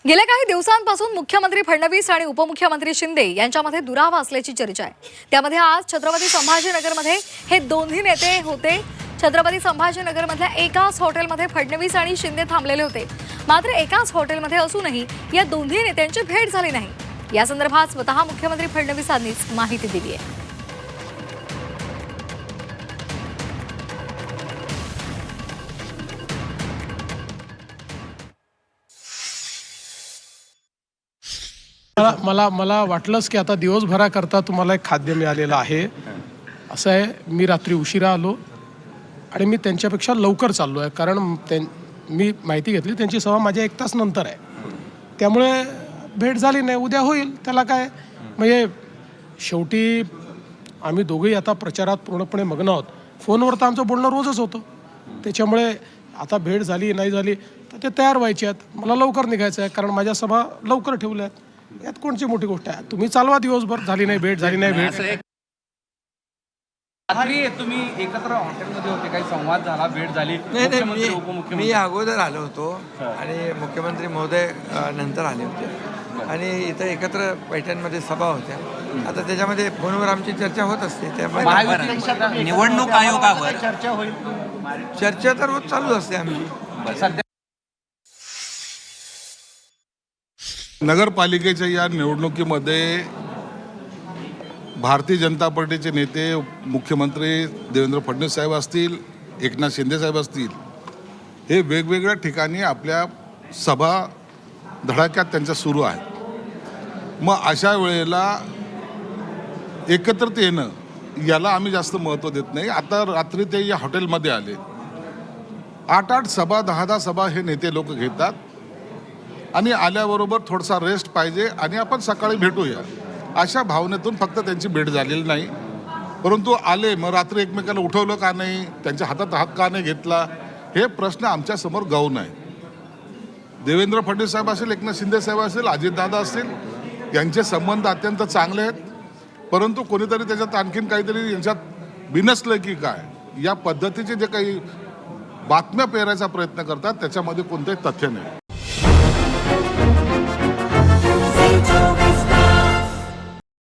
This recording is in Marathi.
गेल्या काही दिवसांपासून मुख्यमंत्री फडणवीस आणि उपमुख्यमंत्री शिंदे यांच्यामध्ये दुरावा असल्याची चर्चा आहे। त्यामध्ये आज छत्रपती संभाजीनगरमध्ये हे दोन्ही नेते होते। छत्रपती संभाजीनगरमधल्या एकाच हॉटेलमध्ये फडणवीस आणि शिंदे थांबलेले होते। मात्र एकाच हॉटेलमध्ये असूनही या दोन्ही नेत्यांची भेट झाली नाही। या संदर्भात स्वतः मुख्यमंत्री फडणवीसांनीच माहिती दिली आहे। मला वाटलंच की आता दिवसभराकरता तुम्हाला एक खाद्य मिळालेलं आहे। असं आहे, मी रात्री उशिरा आलो आणि मी त्यांच्यापेक्षा लवकर चाललो आहे, कारण मी माहिती घेतली त्यांची सभा माझ्या 1 तास नंतर आहे। त्यामुळे भेट झाली नाही, उद्या होईल, त्याला काय। म्हणजे शेवटी आम्ही दोघेही आता प्रचारात पूर्णपणे मग्न आहोत। फोनवर तर आमचं बोलणं रोजच होतं, त्याच्यामुळे आता भेट झाली नाही झाली तर ते तयार व्हायचे आहेत। मला लवकर निघायचं आहे, कारण माझ्या सभा लवकर ठेवल्या आहेत। यात कोणची मोठी गोष्ट आहे? तुम्ही चालवा दिवसभर, झाली नाही भेट, झाली नाही भेट। रात्री तुम्ही एकत्र हॉटेलमध्ये होते, काही संवाद झाला, भेट झाली? मी अगोदर आलो होतो आणि मुख्यमंत्री महोदय नंतर आले होते आणि इथं एकत्र पैठणमध्ये सभा होत्या। आता त्याच्यामध्ये फोनवर आमची चर्चा होत असते। त्यामुळे निवडणूक आयोगावर चर्चा होईल? चर्चा तर रोज चालू असते आमची। सध्या नगरपालिकेच्या या निवडणुकीमध्ये भारतीय जनता पार्टीचे नेते, मुख्यमंत्री देवेंद्र फडणवीस साहेब असतील, एकनाथ शिंदे साहेब असतील, हे वेगवेगळ्या ठिकाणी आपल्या सभा धडाक्यात त्यांच्या सुरू आहेत। मग अशा वेळेला एकत्रित येणं याला आम्ही जास्त महत्त्व देत नाही। आता रात्री ते या हॉटेलमध्ये आले, 8-8 सभा, 10-10 सभा हे नेते लोक घेतात आणि आल्याबरोबर थोडासा रेस्ट पाहिजे आणि आपण सकाळी भेटूया, अशा भावनेतून फक्त त्यांची भेट झालेली नाही। परंतु आले, मग रात्री एकमेकाला उठवलं का नाही, त्यांच्या हातात हात का नाही घेतला, हे प्रश्न आमच्यासमोर गौण आहे। देवेंद्र फडणवीस साहेब असेल, एकनाथ शिंदे साहेब असेल, अजितदादा असतील, यांचे संबंध अत्यंत चांगले आहेत। परंतु कोणीतरी त्याच्यात आणखीन काहीतरी यांच्यात बिनसलं की काय, या पद्धतीचे जे काही बातम्या पेरायचा प्रयत्न करतात त्याच्यामध्ये कोणतेही तथ्य नाही।